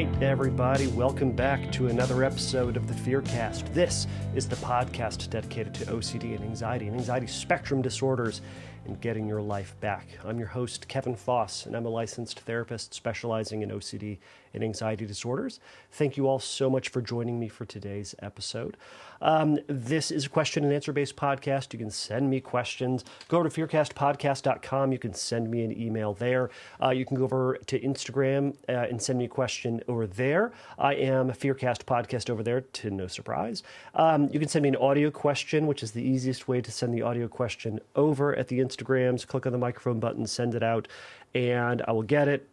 right, everybody. Welcome back to another episode of the Fearcast. This is the podcast dedicated to OCD and anxiety spectrum disorders, and getting your life back. I'm your host, Kevin Foss, and I'm a licensed therapist specializing in OCD and anxiety disorders. Thank you all so much for joining me for today's episode. This is a question and answer based podcast. You can send me questions. Go to fearcastpodcast.com. You can send me an email there. You can go over to Instagram and send me a question over there. I am a Fearcast Podcast over there, to no surprise. You can send me an audio question, which is the easiest way to send the audio question over at the Instagrams. Click on the microphone button, send it out, and I will get it,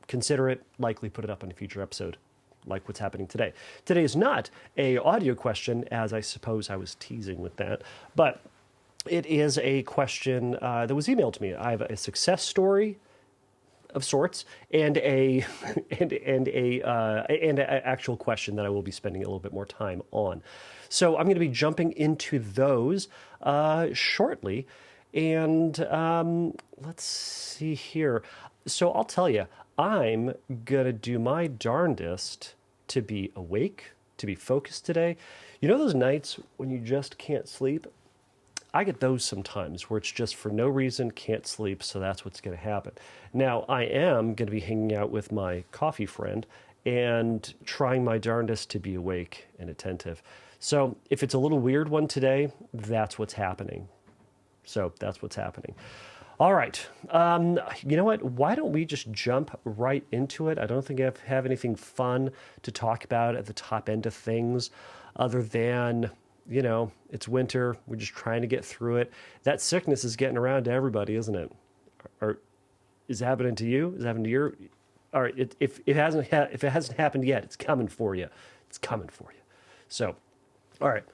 consider it, likely put it up on a future episode, like what's happening today. Today is not a audio question, as I suppose I was teasing with that, but it is a question that was emailed to me. I have a success story of sorts and a actual question that I will be spending a little bit more time on. So I'm going to be jumping into those shortly. And let's see here. So I'll tell you, I'm going to do my darndest to be awake, to be focused today. You know those nights when you just can't sleep? I get those sometimes where it's just for no reason, can't sleep, so that's what's going to happen. Now, I am going to be hanging out with my coffee friend and trying my darndest to be awake and attentive. So if it's a little weird one today, that's what's happening. So that's what's happening. All right. You know what? Why don't we just jump right into it? I don't think I have anything fun to talk about at the top end of things other than, you know, it's winter. We're just trying to get through it. That sickness is getting around to everybody, isn't it? Or is it happening to you? Is it happening to your... All right. If it hasn't happened yet, it's coming for you. It's coming for you. So, all right.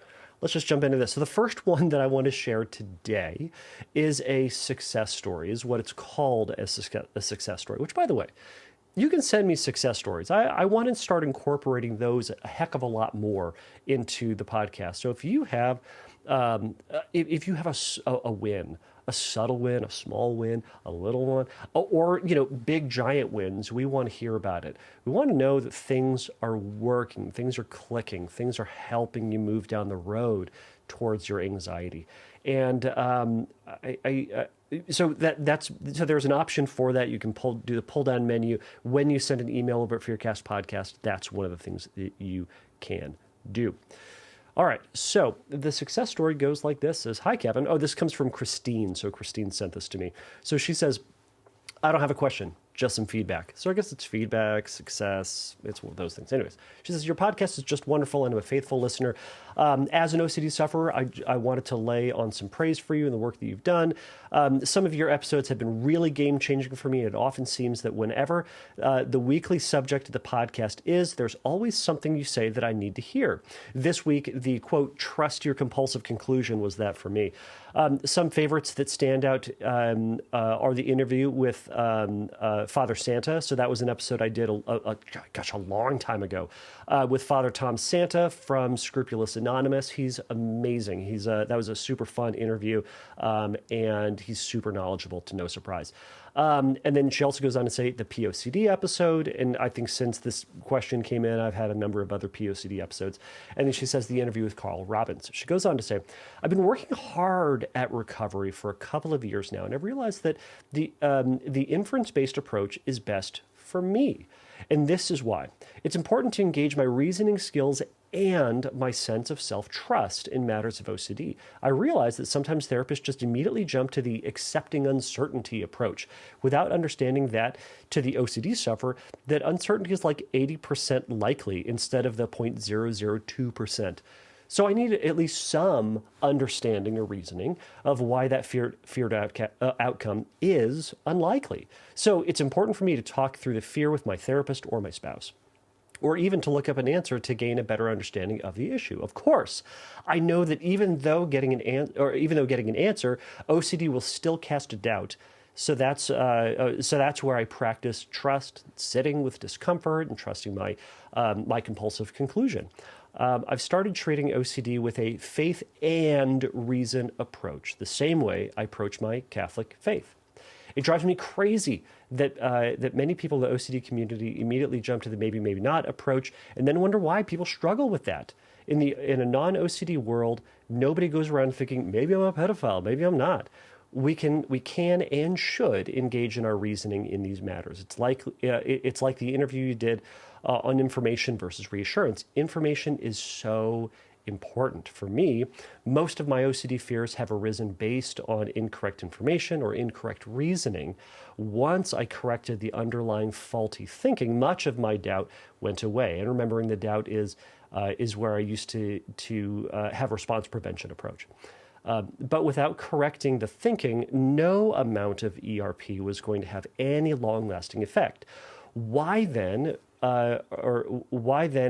Let's just jump into this. So the first one that I want to share today is a success story, is what it's called, a success story, which, by the way, you can send me success stories. I want to start incorporating those a heck of a lot more into the podcast. So if you have a win, a subtle win, a small win, a little one, or, you know, big giant wins, we want to hear about it. We want to know that things are working, things are clicking, things are helping you move down the road towards your anxiety. And so there's an option for that. You can do the pull down menu when you send an email over at Fearcast Podcast. That's one of the things that you can do. All right, so the success story goes like this. Says, hi, Kevin. Oh, this comes from Christine. So Christine sent this to me. So she says, I don't have a question, just some feedback. So I guess it's feedback, success, it's one of those things. Anyways, she says, your podcast is just wonderful and I'm a faithful listener. As an OCD sufferer, I wanted to lay on some praise for you and the work that you've done. Some of your episodes have been really game-changing for me. It often seems that whenever the weekly subject of the podcast is, there's always something you say that I need to hear. This week, the, quote, trust your compulsive conclusion was that for me. Some favorites that stand out are the interview with Father Santa. So that was an episode I did a long time ago with Father Tom Santa from Scrupulous Anonymous. He's amazing. That was a super fun interview, and he's super knowledgeable, to no surprise. And then she also goes on to say the POCD episode, and I think since this question came in, I've had a number of other POCD episodes. And then she says the interview with Carl Robbins. She goes on to say, I've been working hard at recovery for a couple of years now, and I've realized that the inference-based approach is best for me. And this is why. It's important to engage my reasoning skills and my sense of self-trust in matters of OCD. I realize that sometimes therapists just immediately jump to the accepting uncertainty approach without understanding that, to the OCD sufferer, that uncertainty is like 80% likely instead of the 0.002%. So I need at least some understanding or reasoning of why that feared outcome is unlikely. So it's important for me to talk through the fear with my therapist or my spouse, or even to look up an answer to gain a better understanding of the issue. Of course, I know that even though getting an answer, OCD will still cast a doubt. So that's where I practice trust, sitting with discomfort, and trusting my compulsive conclusion. I've started treating OCD with a faith and reason approach, the same way I approach my Catholic faith. It drives me crazy that that many people in the OCD community immediately jump to the maybe, maybe not approach and then wonder why people struggle with that. In a non-OCD world, nobody goes around thinking, maybe I'm a pedophile, maybe I'm not. We can and should engage in our reasoning in these matters. It's like the interview you did on information versus reassurance. Information is so important. For me, most of my OCD fears have arisen based on incorrect information or incorrect reasoning. Once I corrected the underlying faulty thinking, much of my doubt went away. And remembering the doubt is where I used to have a response prevention approach. But without correcting the thinking, no amount of ERP was going to have any long-lasting effect. Why then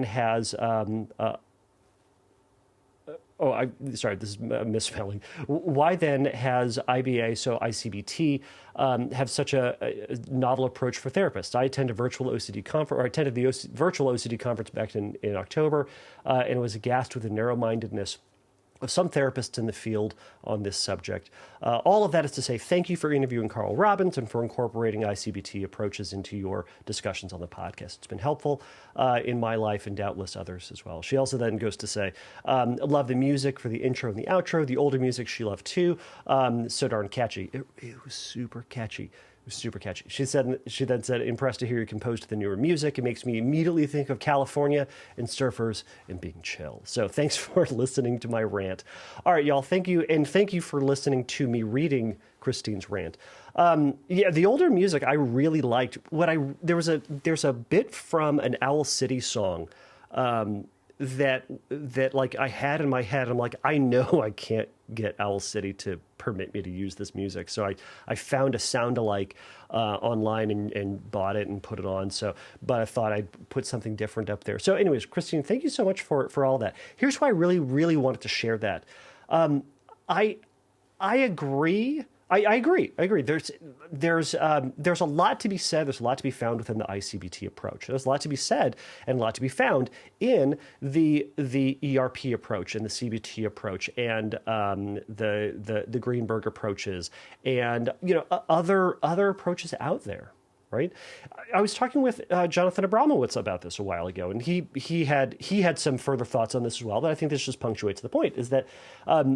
has sorry, this is misspelling. Why then has IBA, so ICBT, have such a novel approach for therapists? I attended a virtual OCD conference, or I attended the virtual OCD conference back in October, and was aghast with the narrow-mindedness of some therapists in the field on this subject. All of that is to say, thank you for interviewing Carl Robbins and for incorporating ICBT approaches into your discussions on the podcast. It's been helpful in my life and doubtless others as well. She also then goes to say, love the music for the intro and the outro. The older music she loved too. So darn catchy. It was super catchy. It was super catchy. She then said, impressed to hear you compose to the newer music. It makes me immediately think of California and surfers and being chill. So thanks for listening to my rant. All right, y'all. Thank you. And thank you for listening to me reading Christine's rant. Yeah, the older music I really liked. There's a bit from an Owl City song that like I had in my head. I'm like, I know I can't get Owl City to permit me to use this music. So I found a sound-alike online and bought it and put it on. But I thought I'd put something different up there. So anyways, Christine, thank you so much for all that. Here's why I really, really wanted to share that. I agree. I agree. There's a lot to be said. There's a lot to be found within the ICBT approach. There's a lot to be said and a lot to be found in the ERP approach and the CBT approach and the Greenberg approaches and other approaches out there. Right, I was talking with Jonathan Abramowitz about this a while ago, and he had some further thoughts on this as well. But I think this just punctuates the point: is that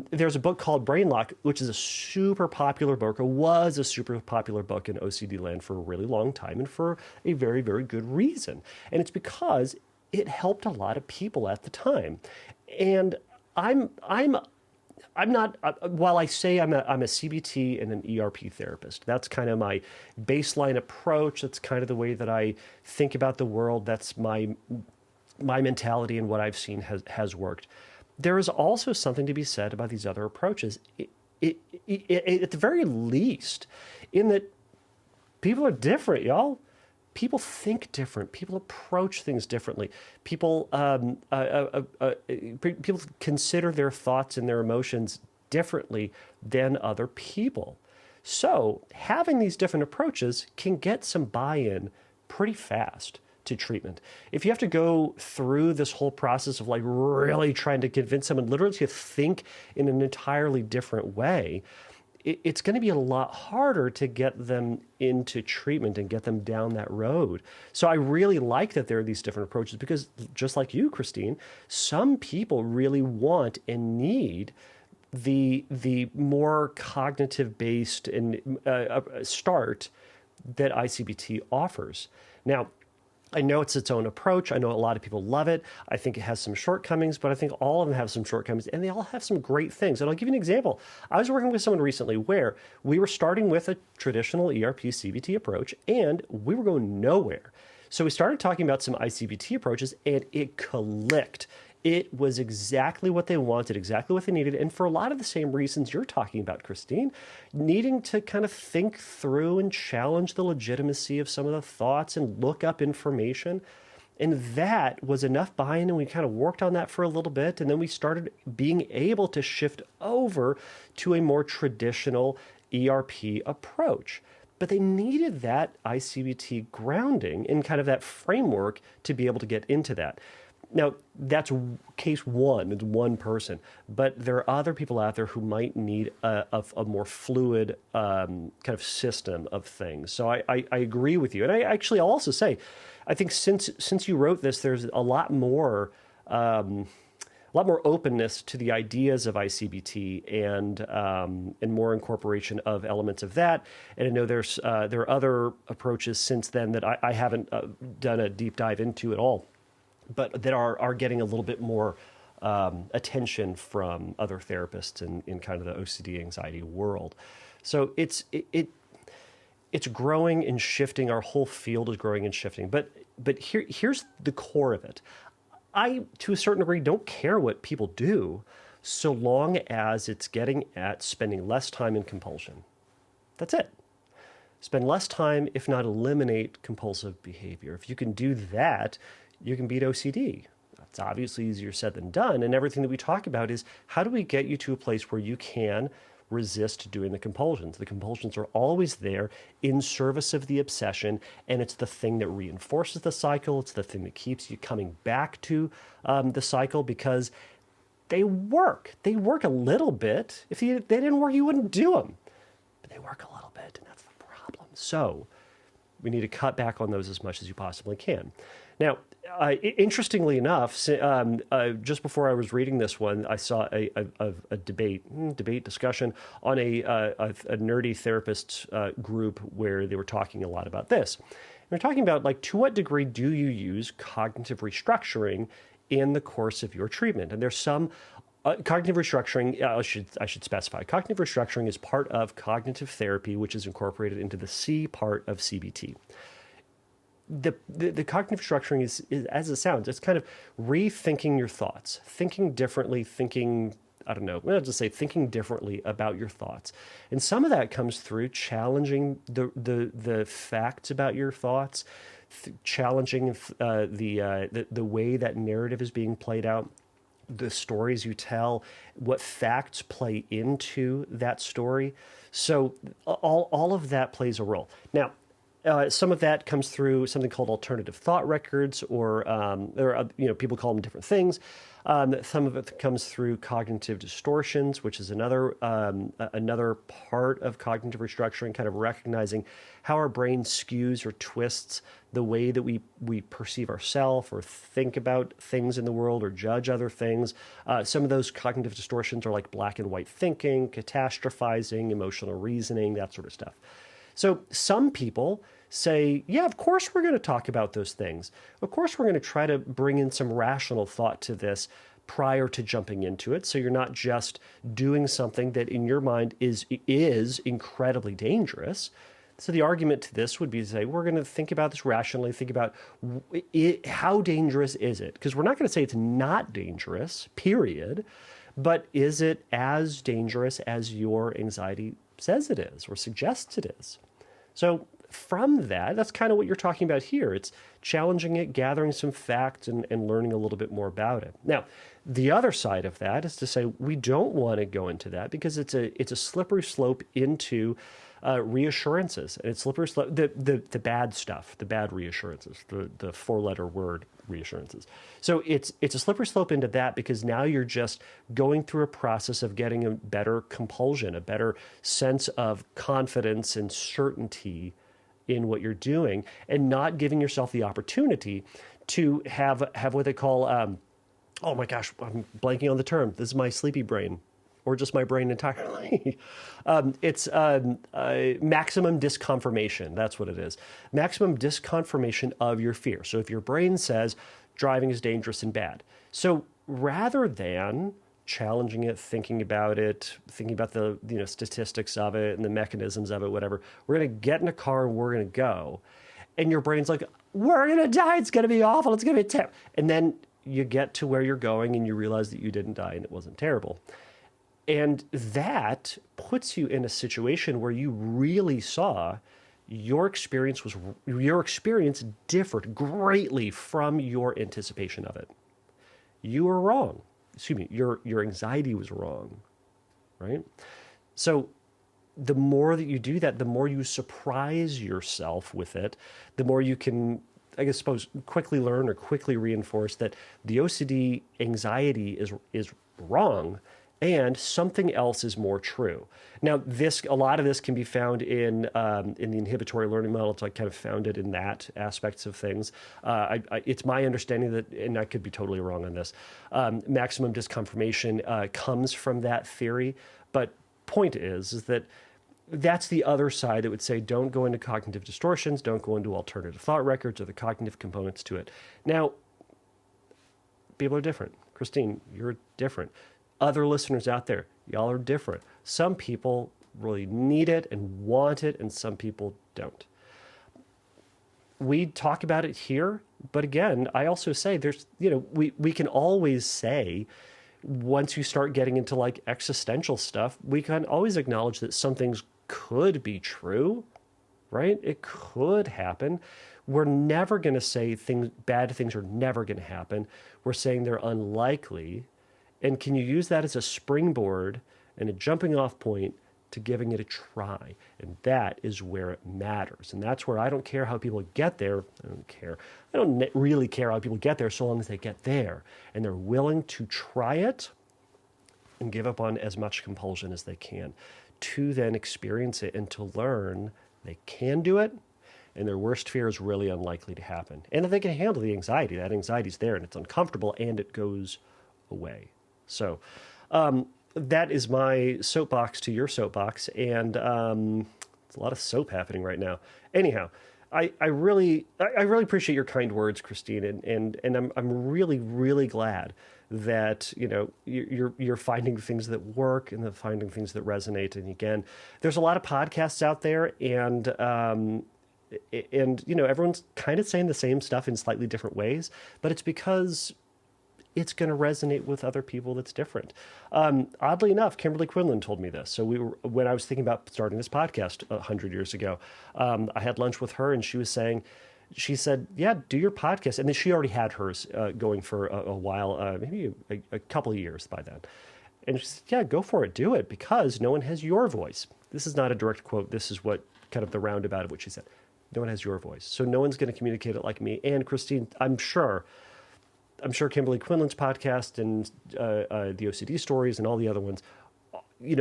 there's a book called Brain Lock, which is a super popular book, or was a super popular book in OCD land for a really long time, and for a very, very good reason. And it's because it helped a lot of people at the time. And I'm not, while I say I'm a CBT and an ERP therapist, that's kind of my baseline approach. That's kind of the way that I think about the world. That's my mentality, and what I've seen has worked. There is also something to be said about these other approaches. At the very least, in that people are different, y'all. People think different. People approach things differently. People consider their thoughts and their emotions differently than other people. So having these different approaches can get some buy-in pretty fast to treatment. If you have to go through this whole process of like really trying to convince someone literally to think in an entirely different way, it's going to be a lot harder to get them into treatment and get them down that road. So I really like that there are these different approaches because, just like you, Christine, some people really want and need the more cognitive-based and start that ICBT offers. Now, I know it's its own approach. I know a lot of people love it. I think it has some shortcomings, but I think all of them have some shortcomings, and they all have some great things. And I'll give you an example. I was working with someone recently where we were starting with a traditional ERP CBT approach, and we were going nowhere. So we started talking about some ICBT approaches, and it clicked. It was exactly what they wanted, exactly what they needed, and for a lot of the same reasons you're talking about, Christine, needing to kind of think through and challenge the legitimacy of some of the thoughts and look up information. And that was enough buy-in, and we kind of worked on that for a little bit, and then we started being able to shift over to a more traditional ERP approach. But they needed that ICBT grounding and kind of that framework to be able to get into that. Now, that's case one. It's one person, but there are other people out there who might need a more fluid kind of system of things. So I agree with you, and I'll also say, I think since you wrote this, there's a lot more openness to the ideas of ICBT and more incorporation of elements of that. And I know there are other approaches since then that I haven't done a deep dive into at all, but that are getting a little bit more attention from other therapists in kind of the OCD anxiety world. So it's growing and shifting. Our whole field is growing and shifting. But here's the core of it. I, to a certain degree, don't care what people do so long as it's getting at spending less time in compulsion. That's it. Spend less time, if not eliminate compulsive behavior. If you can do that, you can beat OCD. That's obviously easier said than done. And everything that we talk about is how do we get you to a place where you can resist doing the compulsions. The compulsions are always there in service of the obsession, and it's the thing that reinforces the cycle. It's the thing that keeps you coming back to the cycle because they work. They work a little bit. If they didn't work, you wouldn't do them. But they work a little bit, and that's the problem. So we need to cut back on those as much as you possibly can. Now, interestingly enough, just before I was reading this one, I saw a debate discussion on a nerdy therapist group where they were talking a lot about this. They're talking about, like, to what degree do you use cognitive restructuring in the course of your treatment? And there's some cognitive restructuring. I should specify. Cognitive restructuring is part of cognitive therapy, which is incorporated into the C part of CBT. The cognitive structuring is, as it sounds, it's kind of rethinking your thoughts, thinking differently, thinking differently about your thoughts. And some of that comes through challenging the facts about your thoughts, challenging the way that narrative is being played out, the stories you tell, what facts play into that story. So all of that plays a role. Now, some of that comes through something called alternative thought records, or people call them different things. Some of it comes through cognitive distortions, which is another part of cognitive restructuring, kind of recognizing how our brain skews or twists the way that we perceive ourselves or think about things in the world or judge other things. Some of those cognitive distortions are like black and white thinking, catastrophizing, emotional reasoning, that sort of stuff. So some people say, yeah, of course we're going to talk about those things. Of course we're going to try to bring in some rational thought to this prior to jumping into it. So you're not just doing something that in your mind is incredibly dangerous. So the argument to this would be to say, we're going to think about this rationally, think about how dangerous is it? Because we're not going to say it's not dangerous, period, but is it as dangerous as your anxiety says it is or suggests it is? So from that's kind of what you're talking about here. It's challenging it, gathering some facts, and learning a little bit more about it. Now, the other side of that is to say we don't want to go into that because it's a slippery slope into reassurances. And it's slippery slope, the bad stuff, the bad reassurances, the four-letter word reassurances. So it's a slippery slope into that because now you're just going through a process of getting a better compulsion, a better sense of confidence and certainty in what you're doing, and not giving yourself the opportunity to have what they call, oh my gosh, I'm blanking on the term. This is my sleepy brain, or just my brain entirely. It's maximum disconfirmation. That's what it is. Maximum disconfirmation of your fear. So if your brain says driving is dangerous and bad, so rather than challenging it, thinking about the statistics of it and the mechanisms of it, whatever, we're going to get in a car and we're going to go. And your brain's like, we're going to die. It's going to be awful. It's going to be terrible. And then you get to where you're going and you realize that you didn't die and it wasn't terrible. And that puts you in a situation where you really saw your experience differed greatly from your anticipation of it. You were wrong. Your anxiety was wrong, right? So the more that you do that, the more you surprise yourself with it, the more you can suppose, quickly learn or quickly reinforce that the OCD anxiety is wrong, and something else is more true. Now, a lot of this can be found in the inhibitory learning model. So I kind of found it in that aspects of things. It's my understanding that, and I could be totally wrong on this, maximum disconfirmation comes from that theory. But point is that that's the other side that would say, don't go into cognitive distortions, don't go into alternative thought records or the cognitive components to it. Now, people are different. Christine, you're different. Other listeners out there, y'all are different. Some people really need it and want it, and some people don't. We talk about it here, but again, I also say we can always say, once you start getting into like existential stuff, we can always acknowledge that some things could be true, right? It could happen. We're never going to say bad things are never going to happen. We're saying they're unlikely. And can you use that as a springboard and a jumping off point to giving it a try? And that is where it matters. And that's where I don't care how people get there. I don't care. I don't really care how people get there so long as they get there. And they're willing to try it and give up on as much compulsion as they can to then experience it and to learn they can do it. And their worst fear is really unlikely to happen. And that they can handle the anxiety. That anxiety's there and it's uncomfortable and it goes away. So that is my soapbox to your soapbox, and it's a lot of soap happening right now. Anyhow, I really appreciate your kind words, Christine, and I'm really glad that you're finding things that work and finding things that resonate. And again, there's a lot of podcasts out there, and everyone's kind of saying the same stuff in slightly different ways, but it's because it's going to resonate with other people that's different. Oddly enough, Kimberly Quinlan told me this. So when I was thinking about starting this podcast 100 years ago, I had lunch with her and she said, yeah, do your podcast. And then she already had hers going for a while, maybe a couple of years by then. And she said, yeah, go for it. Do it because no one has your voice. This is not a direct quote. This is what kind of the roundabout of what she said. No one has your voice. So no one's going to communicate it like me. And Christine, I'm sure Kimberly Quinlan's podcast and the OCD stories and all the other ones,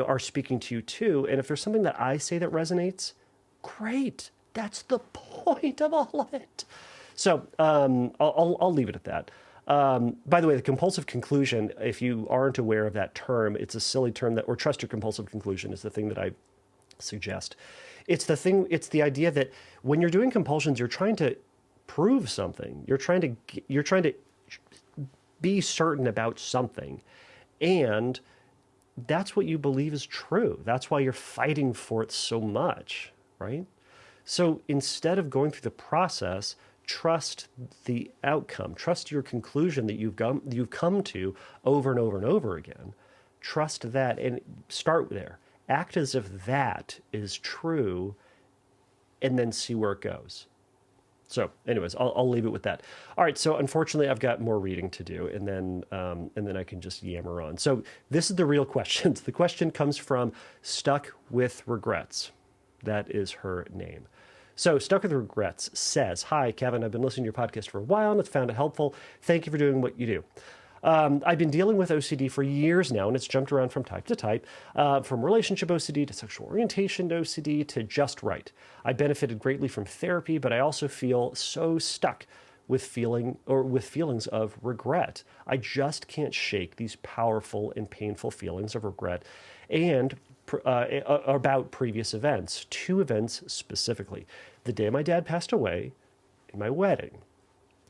are speaking to you too. And if there's something that I say that resonates, great. That's the point of all of it. So I'll leave it at that. By the way, the compulsive conclusion, if you aren't aware of that term, it's a silly term or trust your compulsive conclusion is the thing that I suggest. It's the idea that when you're doing compulsions, you're trying to prove something. You're trying to be certain about something. And that's what you believe is true. That's why you're fighting for it so much, right? So instead of going through the process, trust the outcome. Trust your conclusion that you've come to over and over and over again. Trust that and start there. Act as if that is true and then see where it goes. So anyways, I'll leave it with that. All right. So unfortunately, I've got more reading to do, and then I can just yammer on. So this is the real questions. The question comes from Stuck with Regrets. That is her name. So Stuck with Regrets says, "Hi, Kevin. I've been listening to your podcast for a while and it's found it helpful. Thank you for doing what you do. I've been dealing with OCD for years now, and it's jumped around from type to type, from relationship OCD to sexual orientation OCD to just right. I benefited greatly from therapy, but I also feel so stuck with feelings of regret. I just can't shake these powerful and painful feelings of regret and about previous events, 2 events specifically. The day my dad passed away and my wedding.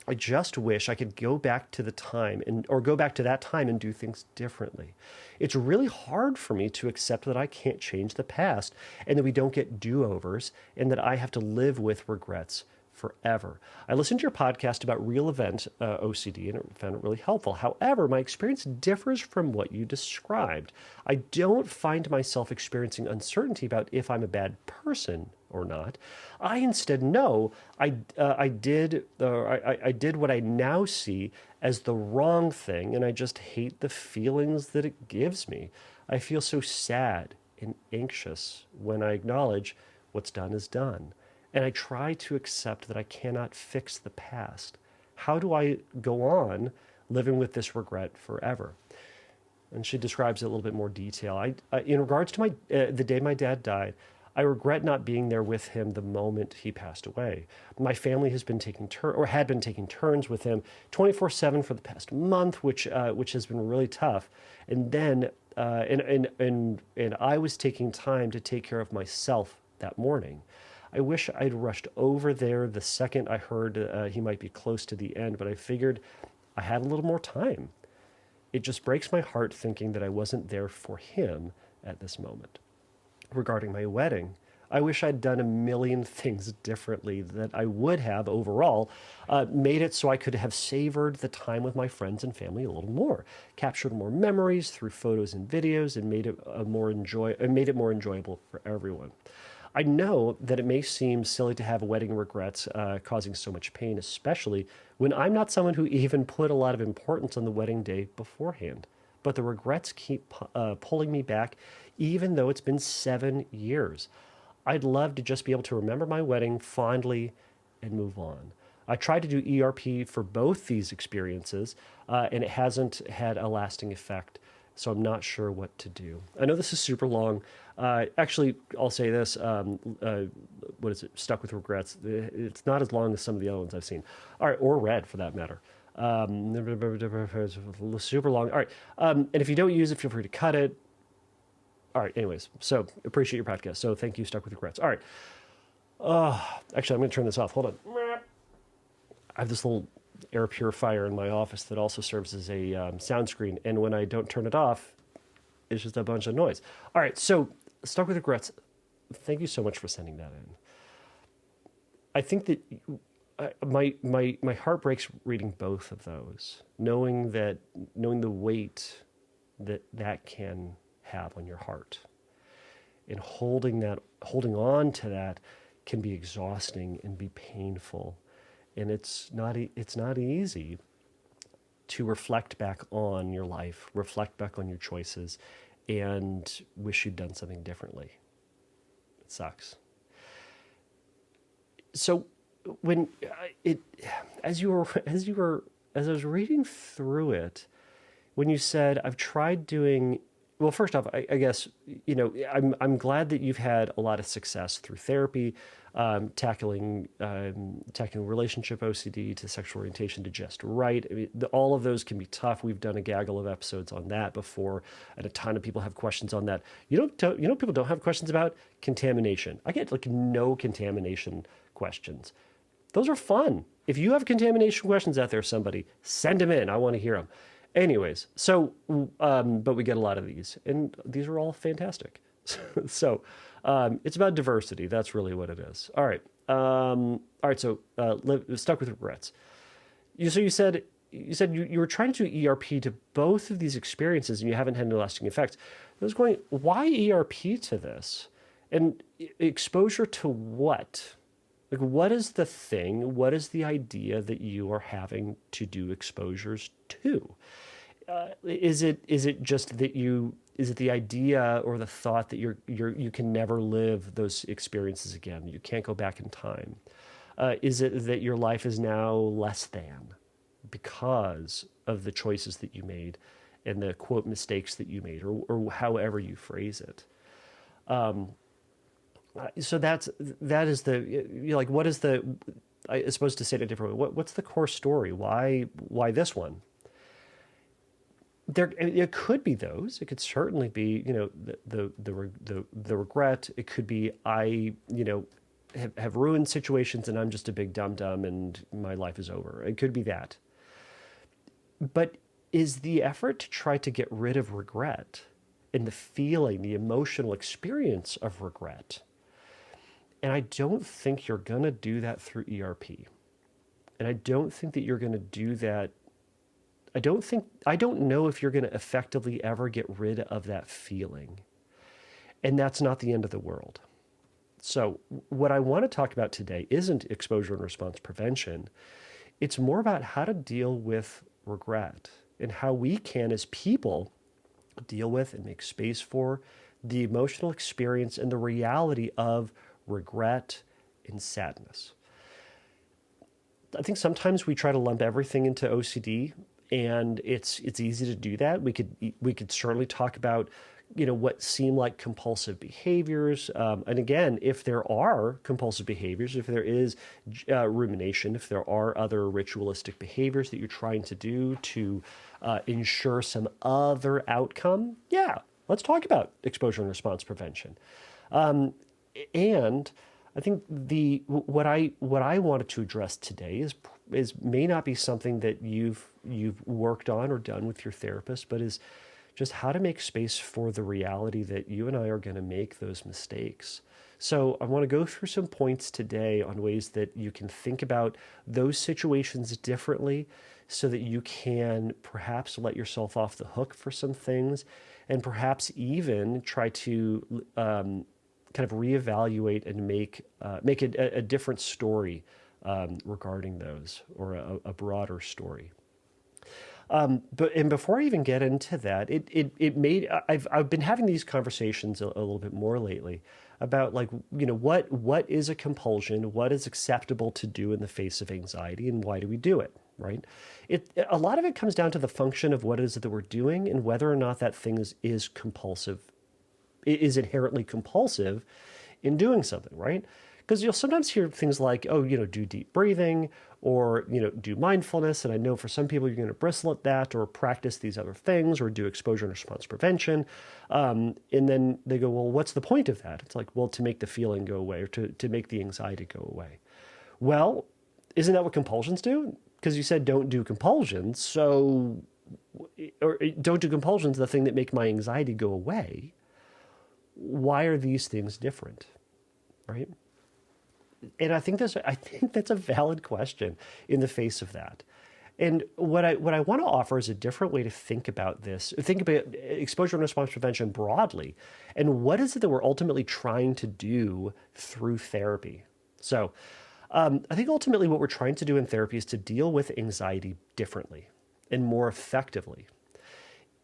I just wish I could go back to that time and do things differently. It's really hard for me to accept that I can't change the past and that we don't get do-overs and that I have to live with regrets forever. I listened to your podcast about real event OCD and found it really helpful. However, my experience differs from what you described. I don't find myself experiencing uncertainty about if I'm a bad person or not. I instead know I did what I now see as the wrong thing, and I just hate the feelings that it gives me. I feel so sad and anxious when I acknowledge what's done is done. And I try to accept that I cannot fix the past. How do I go on living with this regret forever? And she describes it a little bit more detail. In regards to the day my dad died, I regret not being there with him the moment he passed away. My family has been had been taking turns with him 24/7 for the past month, which has been really tough. And then and I was taking time to take care of myself that morning. I wish I'd rushed over there the second I heard he might be close to the end, but I figured I had a little more time. It just breaks my heart thinking that I wasn't there for him at this moment. Regarding my wedding, I wish I'd done a million things differently that I would have overall made it so I could have savored the time with my friends and family a little more, captured more memories through photos and videos, and made it more enjoyable for everyone. I know that it may seem silly to have wedding regrets causing so much pain, especially when I'm not someone who even put a lot of importance on the wedding day beforehand. But the regrets keep pulling me back, even though it's been 7 years. I'd love to just be able to remember my wedding fondly and move on. I tried to do ERP for both these experiences, and it hasn't had a lasting effect, so I'm not sure what to do. I know this is super long. Actually, I'll say this. What is it? Stuck with regrets. It's not as long as some of the other ones I've seen. All right, or read for that matter. Super long. All right. And if you don't use it, feel free to cut it. All right. Anyways, so appreciate your podcast. So thank you, Stuck with Regrets. All right. Actually, I'm going to turn this off. Hold on. I have this little air purifier in my office that also serves as a sound screen. And when I don't turn it off, it's just a bunch of noise. All right. So Stuck with Regrets. Thank you so much for sending that in. I think that my heart breaks reading both of those, knowing the weight that can have on your heart, and holding on to that can be exhausting and be painful, and it's not easy to reflect back on your life, reflect back on your choices, and wish you'd done something differently. It sucks. So when as I was reading through it, when you said I've tried doing, well, first off, I guess, I'm glad that you've had a lot of success through therapy, tackling relationship OCD to sexual orientation to just right. I mean, all of those can be tough. We've done a gaggle of episodes on that before, and a ton of people have questions on that. People don't have questions about contamination. I get no contamination questions. Those are fun. If you have contamination questions out there, somebody, send them in. I want to hear them. Anyways, so, but we get a lot of these, and these are all fantastic. So, it's about diversity. That's really what it is. All right. So, Stuck with Regrets. You said you were trying to do ERP to both of these experiences, and you haven't had any lasting effects. I was going, why ERP to this? And exposure to what? Like, what is the thing? What is the idea that you are having to do exposures to? Is it just that is it the idea or the thought that you can never live those experiences again? You can't go back in time. Is it that your life is now less than because of the choices that you made and the quote mistakes that you made, or however you phrase it? So that is what is the, I suppose to say it a different way, what's the core story? Why this one? It could be those. It could certainly be, the regret. It could be I have ruined situations and I'm just a big dum-dum and my life is over. It could be that. But is the effort to try to get rid of regret and the feeling, the emotional experience of regret? And I don't think you're going to do that through ERP. And I don't think that you're going to do that. I don't know if you're going to effectively ever get rid of that feeling. And that's not the end of the world. So what I want to talk about today isn't exposure and response prevention. It's more about how to deal with regret and how we can, as people, deal with and make space for the emotional experience and the reality of regret and sadness. I think sometimes we try to lump everything into OCD, and it's easy to do that. We could certainly talk about what seem like compulsive behaviors, and again, if there are compulsive behaviors, if there is rumination, if there are other ritualistic behaviors that you're trying to do to ensure some other outcome, yeah, let's talk about exposure and response prevention. And I think what I wanted to address today is may not be something that you've worked on or done with your therapist, but is just how to make space for the reality that you and I are going to make those mistakes. So I want to go through some points today on ways that you can think about those situations differently so that you can perhaps let yourself off the hook for some things, and perhaps even try to kind of reevaluate and make a different story regarding those, or a broader story. But before I even get into that, I've been having these conversations a little bit more lately about what is a compulsion, what is acceptable to do in the face of anxiety, and why do we do it, right? A lot of it comes down to the function of what it is that we're doing and whether or not that thing is compulsive, is inherently compulsive in doing something, right? Because you'll sometimes hear things like, oh, do deep breathing, or, do mindfulness. And I know for some people you're going to bristle at that, or practice these other things, or do exposure and response prevention. And then they go, well, what's the point of that? It's like, well, to make the feeling go away, or to make the anxiety go away. Well, isn't that what compulsions do? Because you said don't do compulsions. So, or don't do compulsions, the thing that make my anxiety go away. Why are these things different, right? And I think that's a valid question in the face of that. And what I want to offer is a different way to think about this. Think about exposure and response prevention broadly, and what is it that we're ultimately trying to do through therapy. So I think ultimately what we're trying to do in therapy is to deal with anxiety differently and more effectively.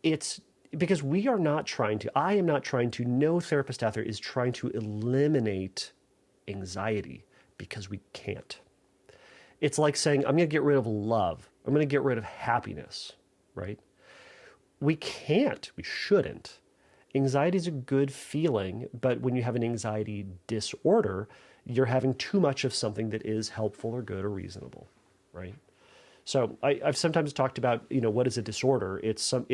It's because I am not trying to, no therapist out there is trying to eliminate anxiety, because we can't. It's like saying, I'm going to get rid of love. I'm going to get rid of happiness, right? We can't. We shouldn't. Anxiety is a good feeling, but when you have an anxiety disorder, you're having too much of something that is helpful or good or reasonable, right? So I've sometimes talked about, what is a disorder? It's something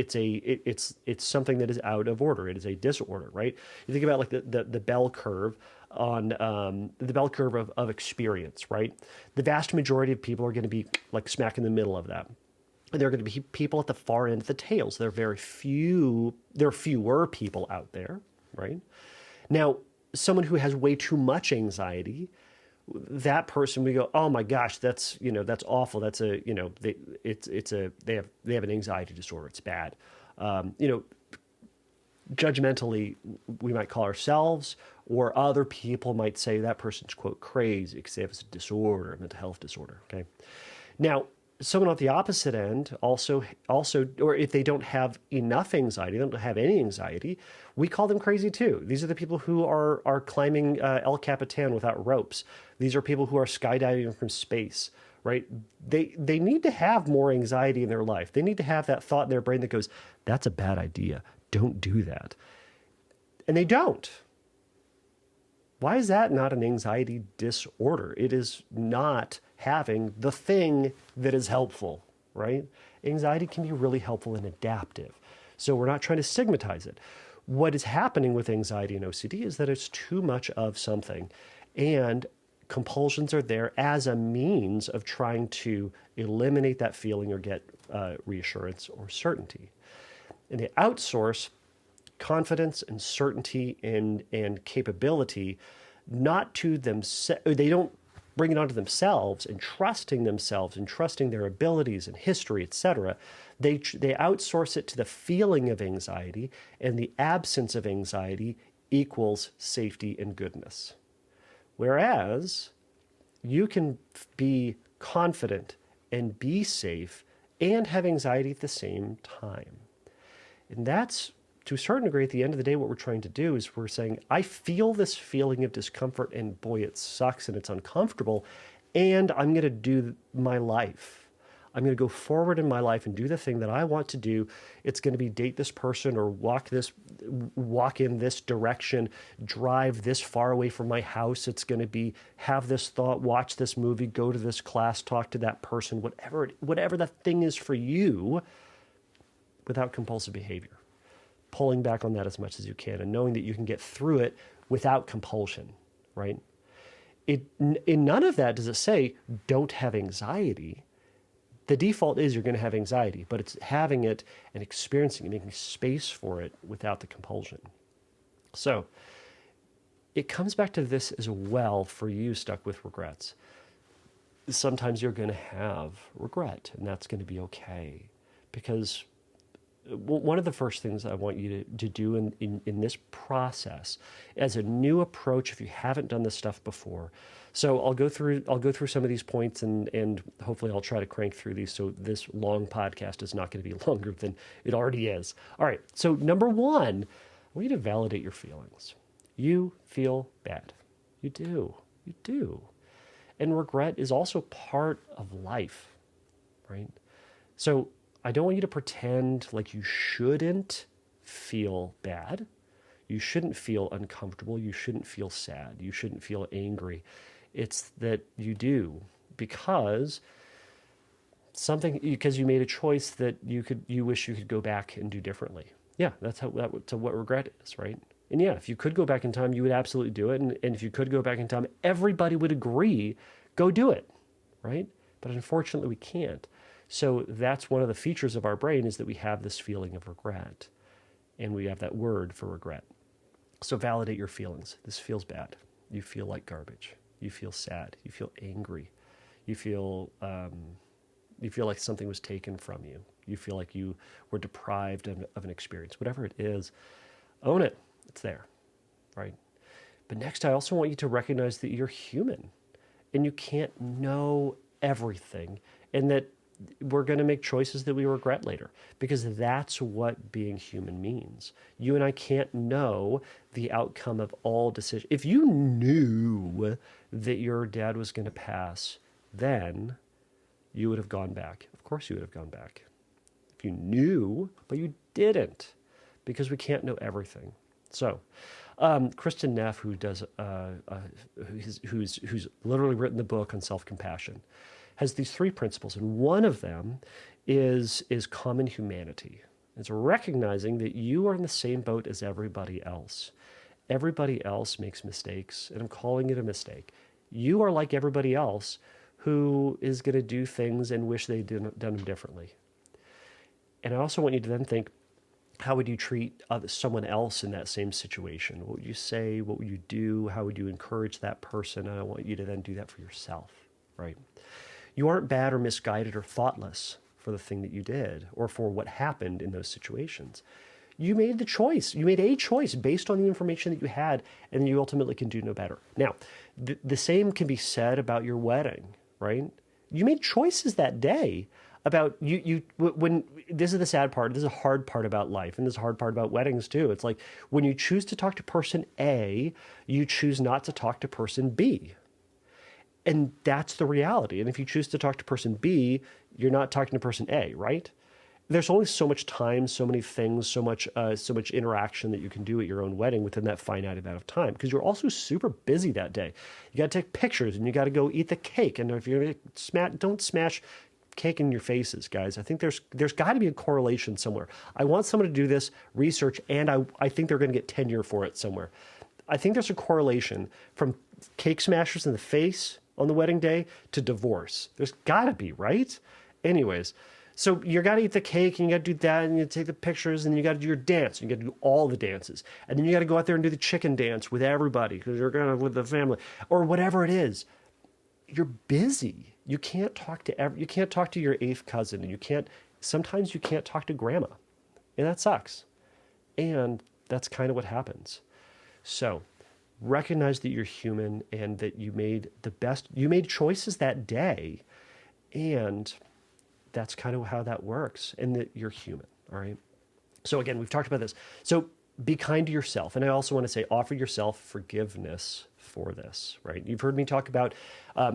that is out of order. It is a disorder, right? You think about like the bell curve on the bell curve of experience, right? The vast majority of people are going to be like smack in the middle of that. And there are going to be people at the far end of the tails. There are fewer people out there, right? Now, someone who has way too much anxiety, that person, we go, oh my gosh, that's awful. That's they have an anxiety disorder. It's bad. Judgmentally, we might call ourselves, or other people might say that person's, quote, crazy because they have a disorder, a mental health disorder. Okay. Now, someone at the opposite end also, or if they don't have enough anxiety, they don't have any anxiety, we call them crazy too. These are the people who are climbing El Capitan without ropes. These are people who are skydiving from space, right? They need to have more anxiety in their life. They need to have that thought in their brain that goes, that's a bad idea. Don't do that. And they don't. Why is that not an anxiety disorder? It is not having the thing that is helpful, right? Anxiety can be really helpful and adaptive. So we're not trying to stigmatize it. What is happening with anxiety and OCD is that it's too much of something, and compulsions are there as a means of trying to eliminate that feeling or get reassurance or certainty. And they outsource confidence and certainty and capability not to themselves. They don't bring it onto themselves and trusting their abilities and history, etc. They outsource it to the feeling of anxiety, and the absence of anxiety equals safety and goodness. Whereas you can be confident and be safe and have anxiety at the same time. And that's to a certain degree, at the end of the day, what we're trying to do is we're saying, I feel this feeling of discomfort, and boy, it sucks and it's uncomfortable, and I'm going to do my life. I'm going to go forward in my life and do the thing that I want to do. It's going to be date this person or walk in this direction, drive this far away from my house. It's going to be have this thought, watch this movie, go to this class, talk to that person, whatever that thing is for you, without compulsive behavior. Pulling back on that as much as you can and knowing that you can get through it without compulsion, right? In none of that does it say don't have anxiety. The default is you're going to have anxiety, but it's having it and experiencing it, making space for it without the compulsion. So it comes back to this as well for you stuck with regrets. Sometimes you're going to have regret, and that's going to be okay. Because one of the first things I want you to do in this process as a new approach, if you haven't done this stuff before. So I'll go through some of these points and hopefully I'll try to crank through these so this long podcast is not going to be longer than it already is. All right. So number one, I want you to validate your feelings. You feel bad. You do. You do. And regret is also part of life, right? So I don't want you to pretend like you shouldn't feel bad. You shouldn't feel uncomfortable. You shouldn't feel sad. You shouldn't feel angry. It's that you do because you made a choice that you wish you could go back and do differently. Yeah, that's what regret is, right? And yeah, if you could go back in time, you would absolutely do it. And if you could go back in time, everybody would agree, go do it, right? But unfortunately, we can't. So that's one of the features of our brain is that we have this feeling of regret. And we have that word for regret. So validate your feelings. This feels bad. You feel like garbage. You feel sad. You feel angry. You feel like something was taken from you. You feel like you were deprived of an experience. Whatever it is, own it. It's there, right? But next, I also want you to recognize that you're human and you can't know everything and that we're going to make choices that we regret later because that's what being human means. You and I can't know the outcome of all decisions. If you knew that your dad was going to pass, then you would have gone back. Of course you would have gone back. If you knew, but you didn't because we can't know everything. So, Kristen Neff, who does, who's literally written the book on self-compassion, has these three principles, and one of them is common humanity. It's recognizing that you are in the same boat as everybody else. Everybody else makes mistakes, and I'm calling it a mistake. You are like everybody else who is going to do things and wish they'd done them differently. And I also want you to then think, how would you treat someone else in that same situation? What would you say? What would you do? How would you encourage that person? And I want you to then do that for yourself, right? You aren't bad or misguided or thoughtless for the thing that you did or for what happened in those situations. You made the choice. You made a choice based on the information that you had, and you ultimately can do no better. Now, the same can be said about your wedding, right? You made choices that day about when this is the sad part. This is a hard part about life, and this is a hard part about weddings too. It's like when you choose to talk to person A, you choose not to talk to person B. And that's the reality. And if you choose to talk to person B, you're not talking to person A, right? There's only so much time, so many things, so much interaction that you can do at your own wedding within that finite amount of time, because you're also super busy that day. You got to take pictures, and you got to go eat the cake. And if you're don't smash cake in your faces, guys. I think there's got to be a correlation somewhere. I want someone to do this research, and I think they're going to get tenure for it somewhere. I think there's a correlation from cake smashers in the face on the wedding day to divorce. There's got to be, right? Anyways, so you got to eat the cake, and you got to do that, and you take the pictures, and you got to do your dance. You got to do all the dances, and then you got to go out there and do the chicken dance with everybody because you're going to with the family or whatever it is. You're busy. You can't talk to your eighth cousin, and sometimes you can't talk to grandma, and that sucks. And that's kind of what happens. So recognize that you're human and that you made choices that day, and that's kind of how that works, and that you're human, all right? So again, we've talked about this. So be kind to yourself. And I also want to say, offer yourself forgiveness for this, right? You've heard me talk about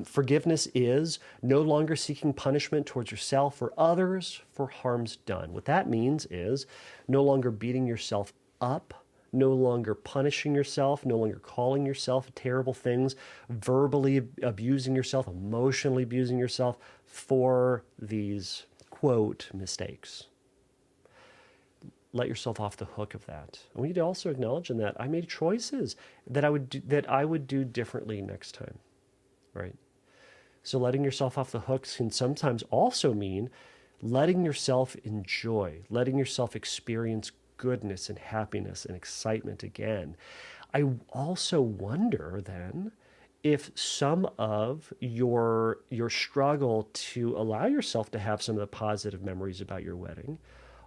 forgiveness is no longer seeking punishment towards yourself or others for harms done. What that means is no longer beating yourself up, no longer punishing yourself, no longer calling yourself terrible things, verbally abusing yourself, emotionally abusing yourself for these, quote, mistakes. Let yourself off the hook of that. I want you to also acknowledge in that I made choices that I would do differently next time, right? So letting yourself off the hooks can sometimes also mean letting yourself enjoy, letting yourself experience goodness and happiness and excitement again. I also wonder then if some of your struggle to allow yourself to have some of the positive memories about your wedding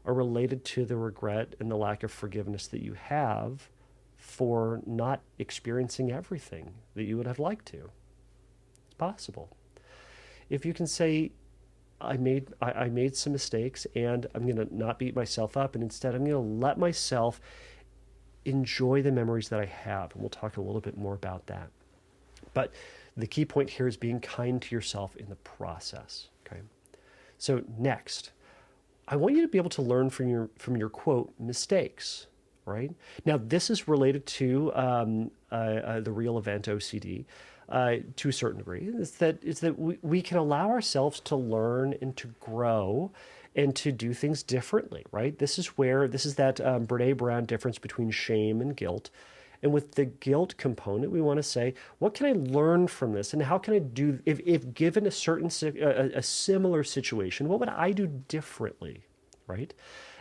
are related to the regret and the lack of forgiveness that you have for not experiencing everything that you would have liked to. It's possible. If you can say, I made some mistakes and I'm going to not beat myself up, and instead I'm going to let myself enjoy the memories that I have. And we'll talk a little bit more about that. But the key point here is being kind to yourself in the process. Okay. So next, I want you to be able to learn from your quote mistakes, right? Now, this is related to the real event OCD to a certain degree. Is that we can allow ourselves to learn and to grow and to do things differently, right? This is that Brene Brown difference between shame and guilt. And with the guilt component, we want to say, what can I learn from this? And how can I do, if given a similar situation, what would I do differently, right?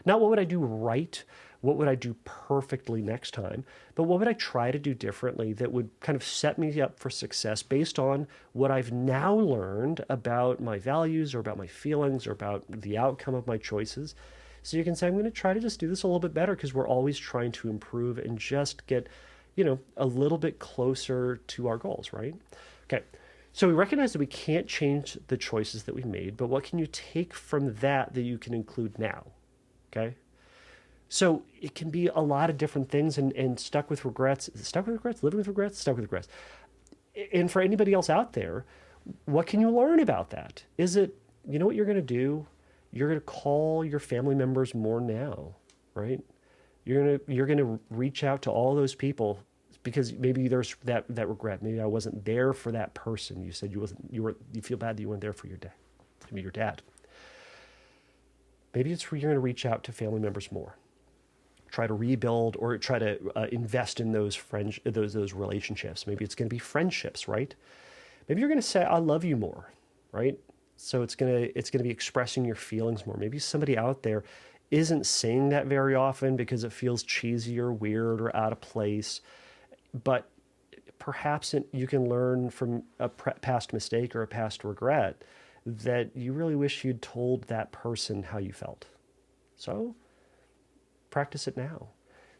Not what would I do right, what would I do perfectly next time, but what would I try to do differently that would kind of set me up for success based on what I've now learned about my values or about my feelings or about the outcome of my choices. So you can say, I'm going to try to just do this a little bit better, because we're always trying to improve and just get, a little bit closer to our goals, right? Okay. So we recognize that we can't change the choices that we made, but what can you take from that you can include now? Okay. So it can be a lot of different things, and stuck with regrets, living with regrets, stuck with regrets. And for anybody else out there, what can you learn about that? Is it, what you're going to do? You're going to call your family members more now, right? You're going to reach out to all those people, because maybe there's that regret. Maybe I wasn't there for that person. You said you feel bad that you weren't there for your dad, to be your dad. Maybe it's where you're going to reach out to family members more. Try to rebuild or try to invest in those those relationships. Maybe it's going to be friendships, right? Maybe you're going to say, I love you more, right? So it's going to be expressing your feelings more. Maybe somebody out there isn't saying that very often because it feels cheesy or weird or out of place, but perhaps you can learn from a past mistake or a past regret that you really wish you'd told that person how you felt. So practice it now.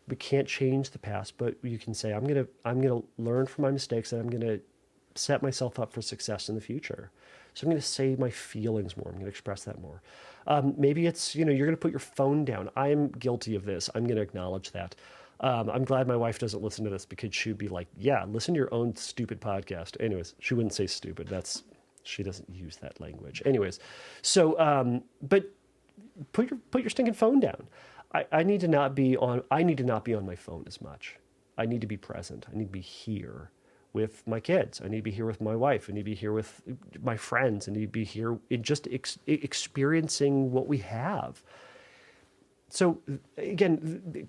We can't change the past, but you can say, I'm gonna learn from my mistakes, and I'm gonna set myself up for success in the future. So I'm going to say my feelings more. I'm going to express that more. Maybe it's, you're going to put your phone down. I'm guilty of this. I'm going to acknowledge that. I'm glad my wife doesn't listen to this, because she'd be like, yeah, listen to your own stupid podcast. Anyways, she wouldn't say stupid. She doesn't use that language. Anyways, so, but put your stinking phone down. I need to not be on my phone as much. I need to be present. I need to be here with my kids. I need to be here with my wife. I need to be here with my friends. I need to be here in just experiencing what we have. So again,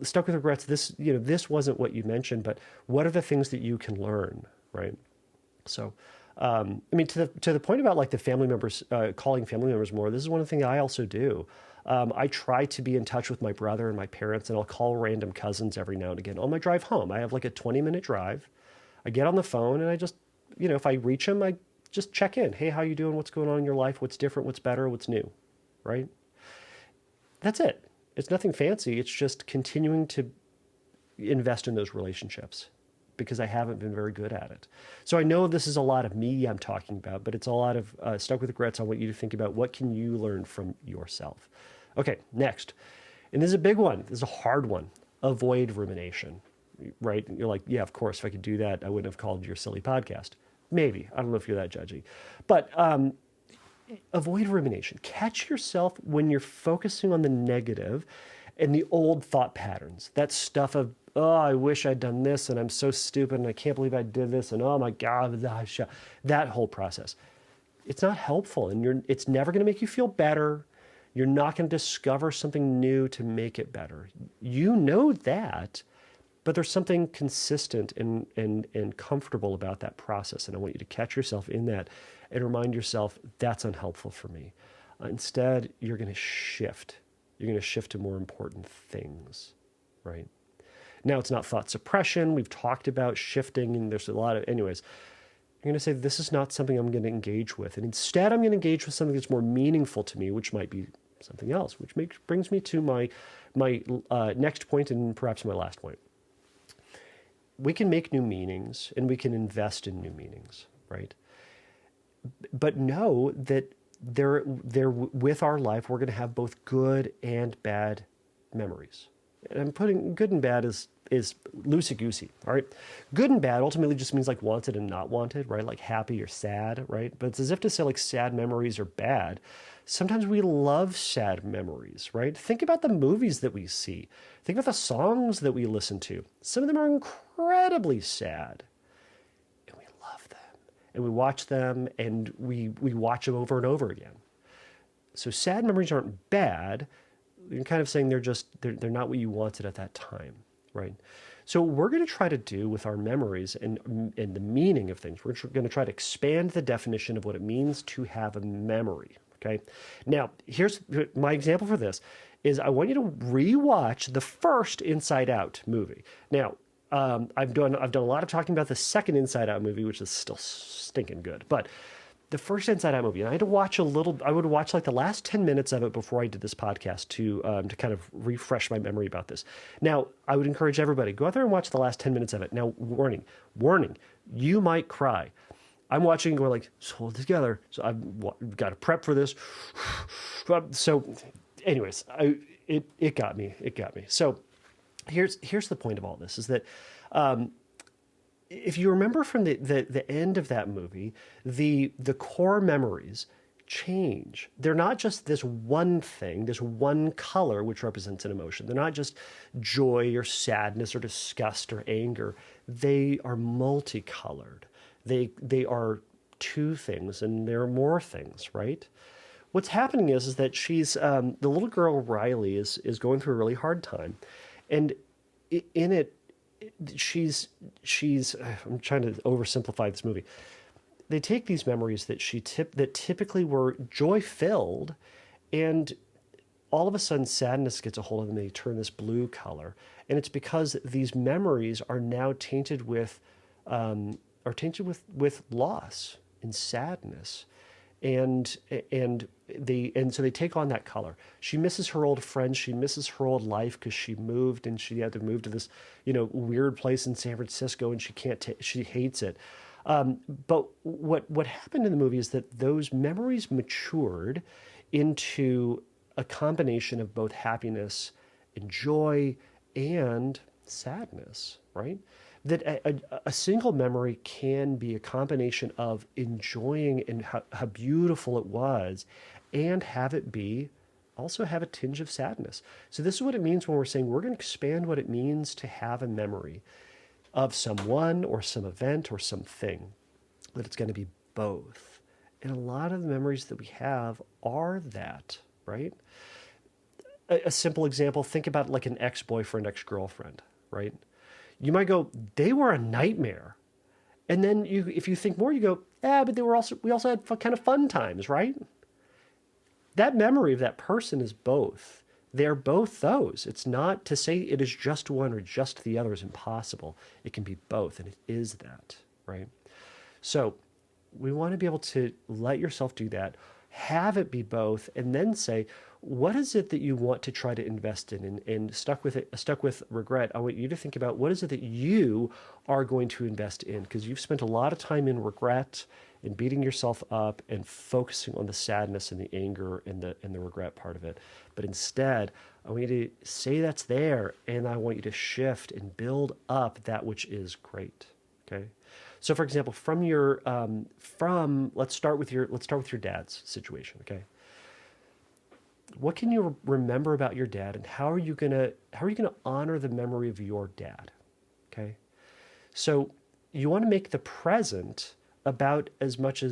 stuck with regrets. This wasn't what you mentioned, but what are the things that you can learn, right? So, to the point about like the family members, calling family members more. This is one of the things I also do. I try to be in touch with my brother and my parents, and I'll call random cousins every now and again on my drive home. I have like a 20-minute drive. I get on the phone and I just, if I reach them, I just check in. Hey, how you doing? What's going on in your life? What's different? What's better? What's new? Right? That's it. It's nothing fancy. It's just continuing to invest in those relationships, because I haven't been very good at it. So I know this is a lot of me I'm talking about, but it's a lot of stuck with regrets. I want you to think about, what can you learn from yourself? Okay, next. And this is a big one. This is a hard one. Avoid rumination, right? You're like, yeah, of course, if I could do that, I wouldn't have called your silly podcast. Maybe. I don't know if you're that judgy. But avoid rumination. Catch yourself when you're focusing on the negative and the old thought patterns. That stuff of, oh, I wish I'd done this, and I'm so stupid, and I can't believe I did this, and oh my God, that whole process. It's not helpful, and it's never going to make you feel better. You're not going to discover something new to make it better. You know that, but there's something consistent and comfortable about that process, and I want you to catch yourself in that and remind yourself, that's unhelpful for me. Instead, you're going to shift. You're going to shift to more important things, right? Now, it's not thought suppression. We've talked about shifting, and there's a lot of, anyways. You're going to say, this is not something I'm going to engage with. And instead, I'm going to engage with something that's more meaningful to me, which might be something else, which brings me to my next point and perhaps my last point. We can make new meanings, and we can invest in new meanings, right? But know that there with our life, we're going to have both good and bad memories. And I'm putting good and bad is loosey-goosey, all right? Good and bad ultimately just means like wanted and not wanted, right? Like happy or sad, right? But it's as if to say like sad memories are bad. Sometimes we love sad memories, right? Think about the movies that we see. Think about the songs that we listen to. Some of them are incredibly sad. And we love them. And we watch them, and we watch them over and over again. So sad memories aren't bad. You're kind of saying they're not what you wanted at that time, right? So what we're going to try to do with our memories and the meaning of things, we're going to try to expand the definition of what it means to have a memory, okay? Now, here's my example for this is I want you to rewatch the first Inside Out movie. Now, I've done a lot of talking about the second Inside Out movie, which is still stinking good, but the first Inside Out movie, and I had to watch I would watch like the last 10 minutes of it before I did this podcast to kind of refresh my memory about this. Now, I would encourage everybody, go out there and watch the last 10 minutes of it. Now, warning, you might cry. I'm watching and going like, just hold it together. So I've got to prep for this. So anyways, it got me. So here's the point of all this is that, if you remember from the end of that movie, the core memories change. They're not just this one thing, this one color which represents an emotion. They're not just joy or sadness or disgust or anger. They are multicolored. They are two things, and there are more things, right? What's happening is that she's the little girl Riley is going through a really hard time, and in it. She's I'm trying to oversimplify this movie. They take these memories that that typically were joy-filled, and all of a sudden sadness gets a hold of them. They turn this blue color, and it's because these memories are now tainted with loss and sadness. And so they take on that color. She misses her old friends. She misses her old life because she moved, and she had to move to this, weird place in San Francisco, and she hates it. But what happened in the movie is that those memories matured into a combination of both happiness and joy and sadness, right? That a single memory can be a combination of enjoying and how beautiful it was, and have it also have a tinge of sadness. So this is what it means when we're saying we're going to expand what it means to have a memory of someone or some event or something, that it's going to be both. And a lot of the memories that we have are that, right? A simple example, think about like an ex-boyfriend, ex-girlfriend, right? You might go, they were a nightmare. And then if you think more, you go, but we also had kind of fun times, right? That memory of that person is both. They're both those. It's not to say it is just one or just the other is impossible. It can be both, and it is that, right? So we want to be able to let yourself do that, have it be both, and then say, what is it that you want to try to invest in? And stuck with regret, I want you to think about what is it that you are going to invest in, because you've spent a lot of time in regret and beating yourself up and focusing on the sadness and the anger and the regret part of it. But instead, I want you to say that's there, and I want you to shift and build up that which is great. Okay. So, for example, let's start with your dad's situation. Okay. What can you remember about your dad, and how are you gonna honor the memory of your dad? Okay. So you want to make the present about as much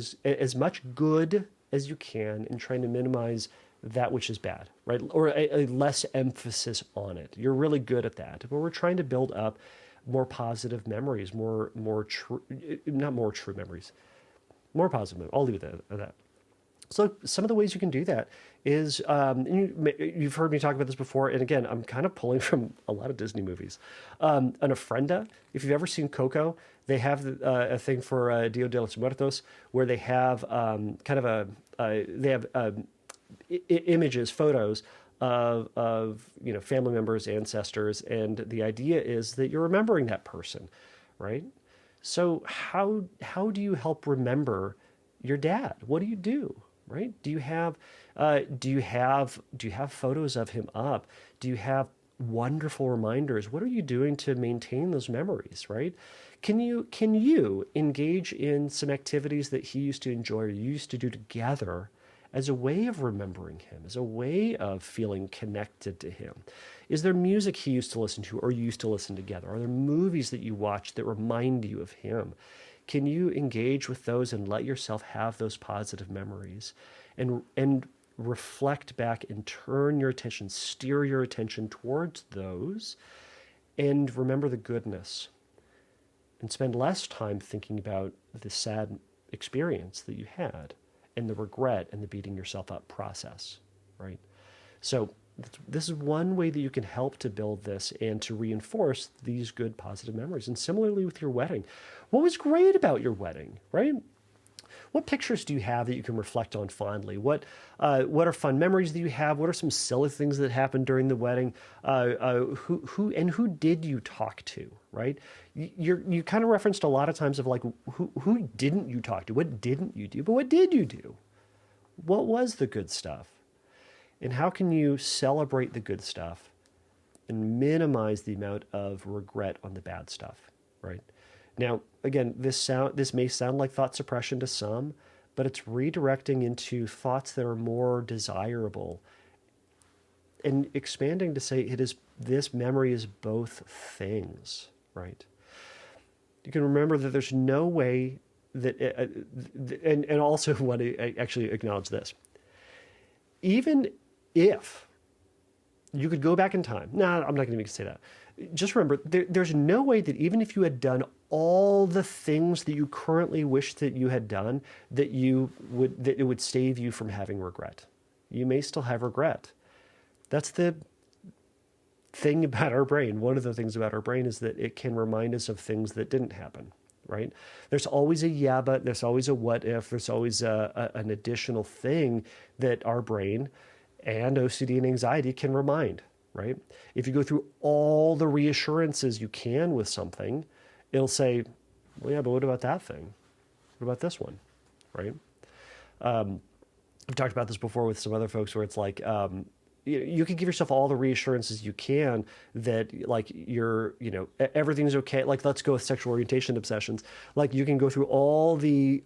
good as you can, and trying to minimize that which is bad, right? Or a less emphasis on it. You're really good at that. But we're trying to build up more positive memories, more true, not more true memories, more positive memories. I'll leave it at that. So some of the ways you can do that is, you've heard me talk about this before, and again, I'm kind of pulling from a lot of Disney movies. An ofrenda, if you've ever seen Coco, they have a thing for Dia de los Muertos, where they have images, photos of family members, ancestors, and the idea is that you're remembering that person, right? So how do you help remember your dad? What do you do? Right? Do you have photos of him up? Do you have wonderful reminders? What are you doing to maintain those memories? Right? Can you engage in some activities that he used to enjoy or you used to do together as a way of remembering him, as a way of feeling connected to him? Is there music he used to listen to or you used to listen together? Are there movies that you watch that remind you of him? Can you engage with those and let yourself have those positive memories, and reflect back and turn your attention, steer your attention towards those, and remember the goodness, and spend less time thinking about the sad experience that you had and the regret and the beating yourself up process, right? So this is one way that you can help to build this and to reinforce these good positive memories. And similarly with your wedding, what was great about your wedding, right? What pictures do you have that you can reflect on fondly? What are fun memories that you have? What are some silly things that happened during the wedding? Who did you talk to, right? You kind of referenced a lot of times of like, who didn't you talk to? What didn't you do? But what did you do? What was the good stuff? And how can you celebrate the good stuff and minimize the amount of regret on the bad stuff, right? Now, again, this may sound like thought suppression to some, but it's redirecting into thoughts that are more desirable and expanding to say this memory is both things, right? You can remember that there's no way that, and also want to actually acknowledge this. Even if you could go back in time, I'm not going to say that. Just remember, there's no way that even if you had done all the things that you currently wish that you had done, that it would save you from having regret. You may still have regret. That's the thing about our brain. One of the things about our brain is that it can remind us of things that didn't happen, right? There's always a yeah, but there's always a what if, there's always an additional thing that our brain and OCD and anxiety can remind, right? If you go through all the reassurances you can with something, it'll say, well, yeah, but what about that thing? What about this one, right? I've talked about this before with some other folks where it's like, you can give yourself all the reassurances you can that like everything's okay. Like, let's go with sexual orientation obsessions. Like, you can go through all the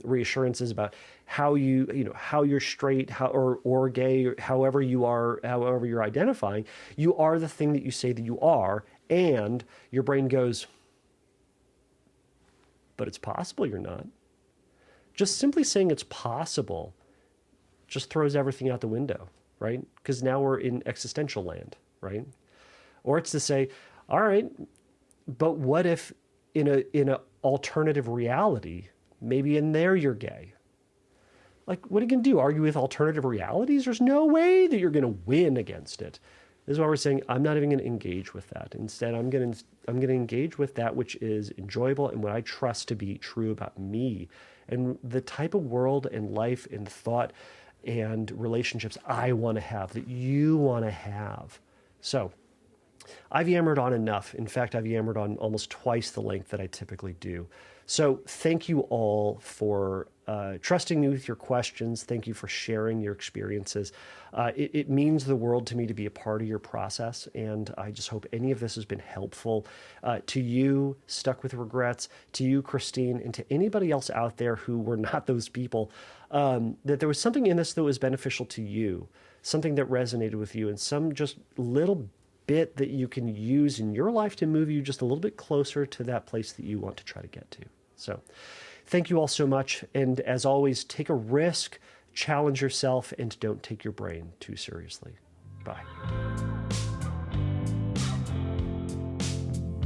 reassurances about how you're straight, or gay, or however you're identifying. You are the thing that you say that you are, and your brain goes, but it's possible you're not. Just simply saying it's possible just throws everything out the window, right? Because now we're in existential land, right? Or it's to say, all right, but what if in a alternative reality, maybe in there you're gay? Like, what are you going to do? Argue with alternative realities? There's no way that you're going to win against it. This is why we're saying I'm not even going to engage with that. Instead, I'm going to engage with that which is enjoyable and what I trust to be true about me and the type of world and life and thought and relationships I want to have, that you want to have. So I've yammered on enough. In fact, I've yammered on almost twice the length that I typically do. So thank you all for trusting me with your questions. Thank you for sharing your experiences. It means the world to me to be a part of your process, and I just hope any of this has been helpful to you, stuck with regrets, to you, Christine, and to anybody else out there who were not those people, that there was something in this that was beneficial to you, something that resonated with you, and some just little bit that you can use in your life to move you just a little bit closer to that place that you want to try to get to. So thank you all so much. And as always, take a risk, challenge yourself, and don't take your brain too seriously. Bye.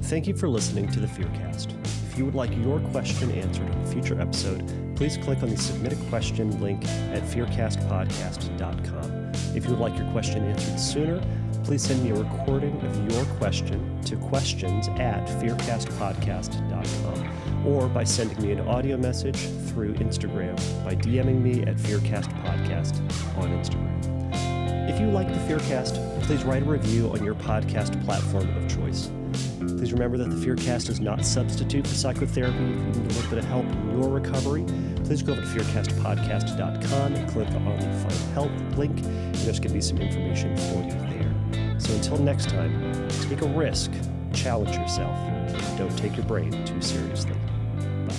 Thank you for listening to the Fearcast. If you would like your question answered on a future episode, please click on the Submit a Question link at fearcastpodcast.com. If you would like your question answered sooner, please send me a recording of your question to questions@fearcastpodcast.com or by sending me an audio message through Instagram by DMing me at fearcastpodcast on Instagram. If you like the Fearcast, please write a review on your podcast platform of choice. Please remember that the Fearcast does not substitute for psychotherapy. If you need a little bit of help in your recovery, please go over to fearcastpodcast.com and click on the Find Help link, and there's going to be some information for you there. So until next time, take a risk, challenge yourself, don't take your brain too seriously. Bye.